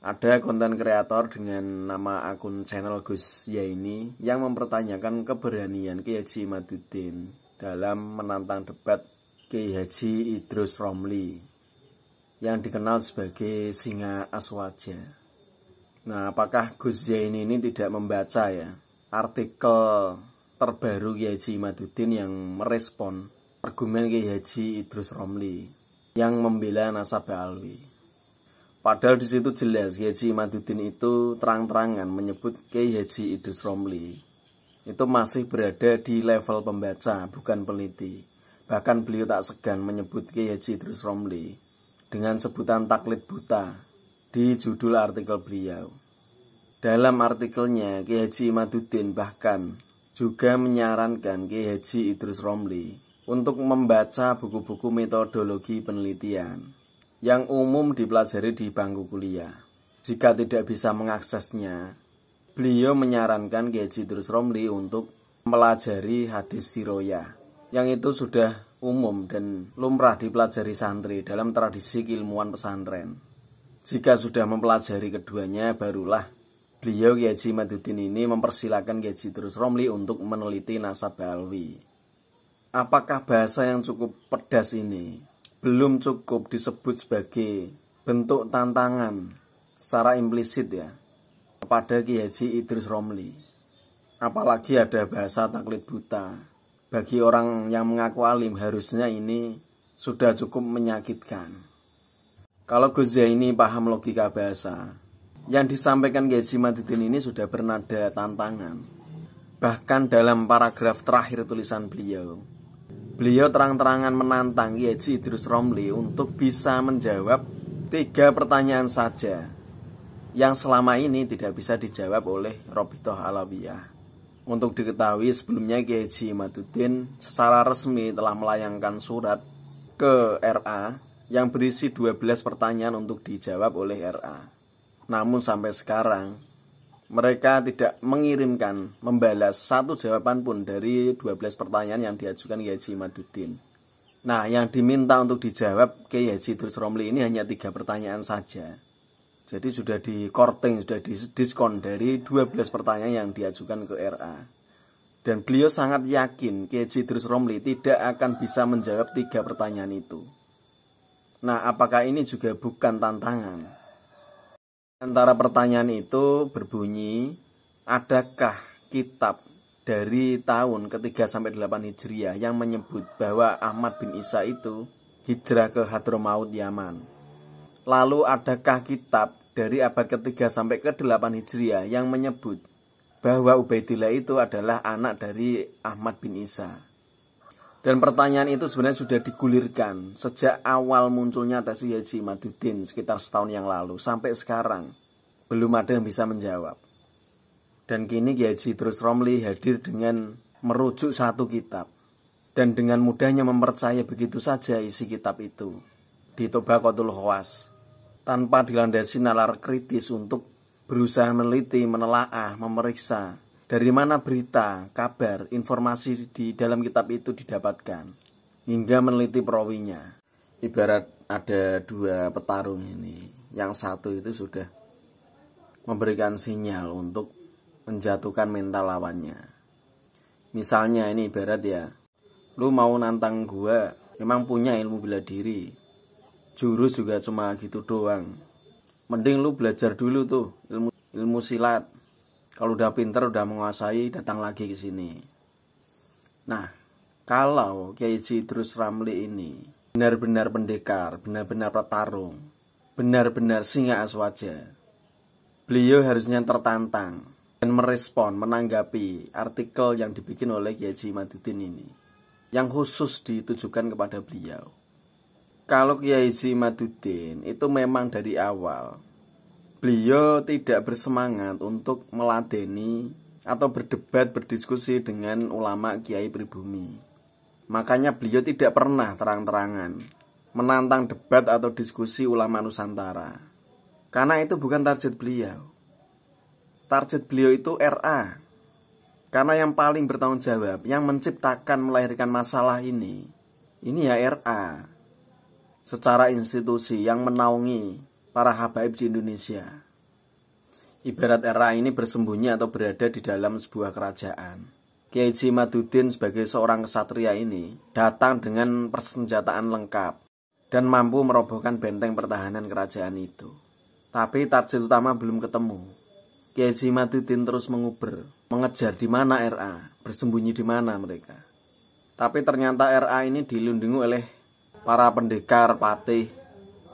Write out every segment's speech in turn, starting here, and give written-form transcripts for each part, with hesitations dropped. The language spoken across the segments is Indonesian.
Ada konten kreator dengan nama akun channel Gus Yaini yang mempertanyakan keberanian Kiai Haji Imaduddin dalam menantang debat Kiai Haji Idrus Romli yang dikenal sebagai Singa Aswaja. Nah, apakah Gus Yaini ini tidak membaca artikel terbaru Kiai Haji Imaduddin yang merespon argumen Kiai Haji Idrus Romli yang membela Nasabah Alwi? Padahal di situ jelas Kiai Haji Imaduddin itu terang-terangan menyebut Kiai Haji Idrus Romli itu masih berada di level pembaca, bukan peneliti. Bahkan beliau tak segan menyebut Kiai Haji Idrus Romli dengan sebutan taklid buta di judul artikel beliau. Dalam artikelnya, Kiai Haji Imaduddin bahkan juga menyarankan Kiai Haji Idrus Romli untuk membaca buku-buku metodologi penelitian yang umum dipelajari di bangku kuliah. Jika tidak bisa mengaksesnya, beliau menyarankan Kiai Haji Idrus Romli untuk mempelajari hadis siroyah, yang itu sudah umum dan lumrah dipelajari santri dalam tradisi keilmuan pesantren. Jika sudah mempelajari keduanya, barulah beliau Kiai Haji Imaduddin ini mempersilahkan Kiai Haji Idrus Romli untuk meneliti Nasabah Alwi. Apakah bahasa yang cukup pedas ini belum cukup disebut sebagai bentuk tantangan secara implisit kepada Kiai Haji Idrus Romli? Apalagi ada bahasa taklid buta. Bagi orang yang mengaku alim harusnya ini sudah cukup menyakitkan. Kalau Gus Yaini paham logika bahasa, yang disampaikan Kiai Haji Imaduddin ini sudah bernada tantangan. Bahkan dalam paragraf terakhir tulisan beliau terang-terangan menantang Kiai Haji Idrus Romli untuk bisa menjawab 3 pertanyaan saja yang selama ini tidak bisa dijawab oleh Robitoh Alawiyah. Untuk diketahui, sebelumnya Kiai Haji Imaduddin secara resmi telah melayangkan surat ke RA yang berisi 12 pertanyaan untuk dijawab oleh RA. Namun sampai sekarang mereka tidak mengirimkan, membalas satu jawaban pun dari 12 pertanyaan yang diajukan Kiai Haji Imaduddin. Nah, yang diminta untuk dijawab Kiai Haji Idrus Romli ini hanya 3 pertanyaan saja. Jadi sudah di-korting, sudah didiskon dari 12 pertanyaan yang diajukan ke RA. Dan beliau sangat yakin Kiai Haji Idrus Romli tidak akan bisa menjawab 3 pertanyaan itu. Nah, apakah ini juga bukan tantangan? Antara pertanyaan itu berbunyi, adakah kitab dari tahun ke-3 sampai 8 Hijriah yang menyebut bahwa Ahmad bin Isa itu hijrah ke Hadramaut Yaman? Lalu adakah kitab dari abad ke-3 sampai ke-8 Hijriah yang menyebut bahwa Ubaidillah itu adalah anak dari Ahmad bin Isa? Dan pertanyaan itu sebenarnya sudah digulirkan sejak awal munculnya tesis Kiai Haji Imaduddin sekitar setahun yang lalu. Sampai sekarang belum ada yang bisa menjawab. Dan kini Kiai Haji Idrus Romli hadir dengan merujuk satu kitab dan dengan mudahnya mempercayai begitu saja isi kitab itu di Tobaqatul Khawas, tanpa dilandasi nalar kritis untuk berusaha meneliti, menelaah, memeriksa dari mana berita, kabar, informasi di dalam kitab itu didapatkan, hingga meneliti perawinya. Ibarat ada 2 petarung ini, yang satu itu sudah memberikan sinyal untuk menjatuhkan mental lawannya. Misalnya ini ibarat lu mau nantang gua, memang punya ilmu bela diri, jurus juga cuma gitu doang. Mending lu belajar dulu tuh ilmu silat. Kalau udah pinter, udah menguasai, datang lagi ke sini. Nah, kalau Kiai Haji Idrus Romli ini benar-benar pendekar, benar-benar petarung, benar-benar singa aswaja, beliau harusnya tertantang dan merespon, menanggapi artikel yang dibikin oleh Kiai Haji Imaduddin ini, yang khusus ditujukan kepada beliau. Kalau Kiai Haji Imaduddin itu memang dari awal beliau tidak bersemangat untuk meladeni atau berdebat, berdiskusi dengan ulama kiai pribumi. Makanya beliau tidak pernah terang-terangan menantang debat atau diskusi ulama Nusantara. Karena itu bukan target beliau. Target beliau itu RA. Karena yang paling bertanggung jawab, yang menciptakan, melahirkan masalah ini RA. Secara institusi yang menaungi para habaib di Indonesia. Ibarat RA ini bersembunyi atau berada di dalam sebuah kerajaan. Kiai Haji Imaduddin sebagai seorang kesatria ini datang dengan persenjataan lengkap dan mampu merobohkan benteng pertahanan kerajaan itu. Tapi target utama belum ketemu. Kiai Haji Imaduddin terus menguber, mengejar di mana RA, bersembunyi di mana mereka. Tapi ternyata RA ini dilindungi oleh para pendekar, patih,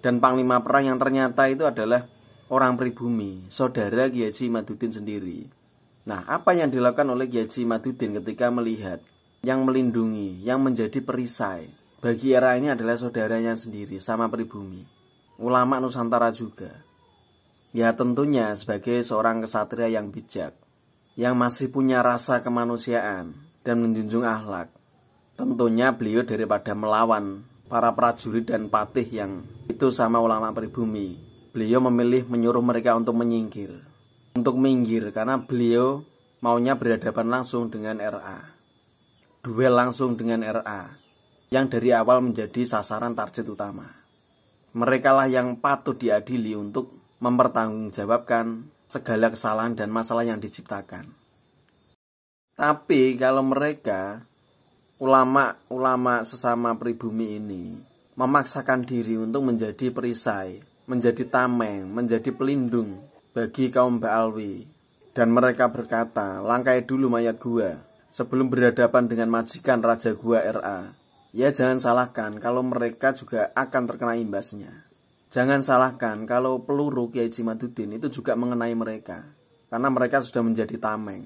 dan panglima perang yang ternyata itu adalah orang pribumi, saudara Kiai Haji Imaduddin sendiri. Nah, apa yang dilakukan oleh Kiai Haji Imaduddin ketika melihat yang melindungi, yang menjadi perisai bagi RA ini adalah saudaranya sendiri, sama pribumi, ulama Nusantara juga. Ya tentunya sebagai seorang kesatria yang bijak, yang masih punya rasa kemanusiaan dan menjunjung akhlak, tentunya beliau daripada melawan para prajurit dan patih yang itu sama ulama pribumi, beliau memilih menyuruh mereka untuk menyingkir, untuk minggir, karena beliau maunya berhadapan langsung dengan RA, duel langsung dengan RA, yang dari awal menjadi sasaran target utama. Mereka lah yang patut diadili untuk mempertanggungjawabkan segala kesalahan dan masalah yang diciptakan. Tapi kalau mereka, ulama-ulama sesama pribumi ini, memaksakan diri untuk menjadi perisai, menjadi tameng, menjadi pelindung bagi kaum Ba'alwi, dan mereka berkata, langkai dulu mayat gua sebelum berhadapan dengan majikan raja gua RA. Ya jangan salahkan kalau mereka juga akan terkena imbasnya. Jangan salahkan kalau peluru Kiai Haji Imaduddin itu juga mengenai mereka, karena mereka sudah menjadi tameng.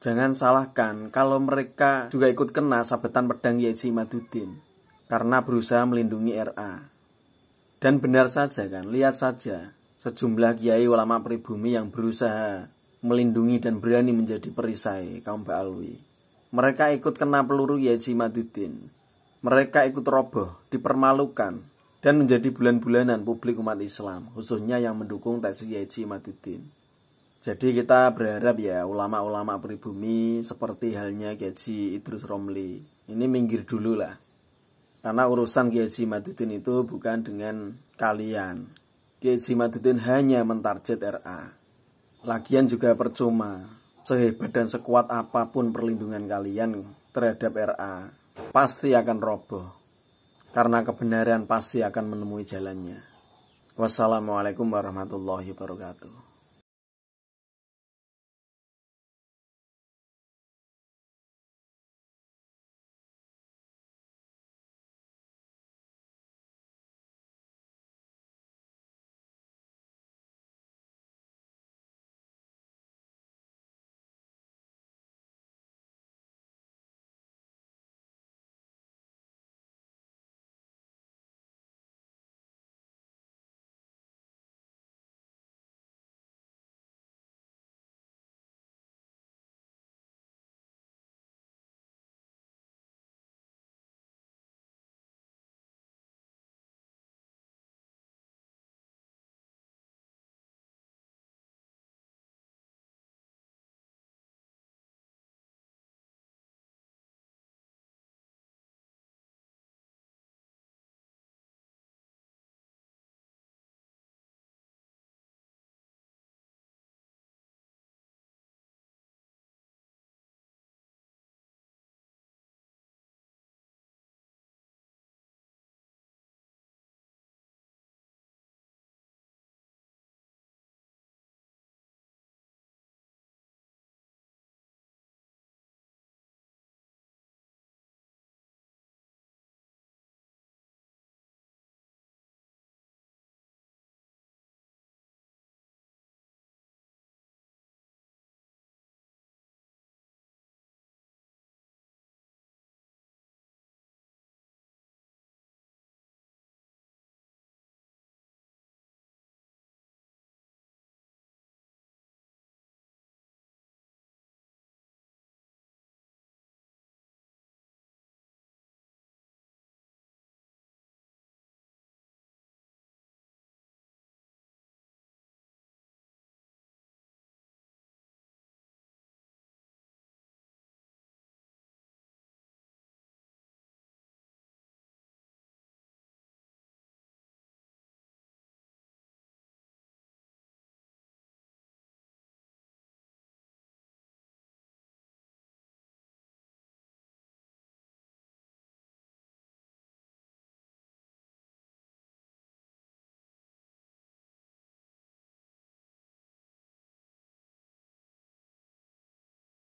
Jangan salahkan kalau mereka juga ikut kena sabetan pedang Kiai Haji Imaduddin, karena berusaha melindungi RA. Dan benar saja kan, lihat saja sejumlah kiai ulama pribumi yang berusaha melindungi dan berani menjadi perisai kaum Ba'alwi. Mereka ikut kena peluru Kiai Haji Imaduddin. Mereka ikut roboh, dipermalukan, dan menjadi bulan-bulanan publik umat Islam, khususnya yang mendukung tesis Kiai Haji Imaduddin. Jadi kita berharap ya ulama-ulama pribumi seperti halnya Kiai Haji Idrus Romli ini minggir dulu lah. Karena urusan Kiai Haji Imaduddin itu bukan dengan kalian. Kiai Haji Imaduddin hanya mentarget RA. Lagian juga percuma, sehebat dan sekuat apapun perlindungan kalian terhadap RA, pasti akan roboh. Karena kebenaran pasti akan menemui jalannya. Wassalamualaikum warahmatullahi wabarakatuh.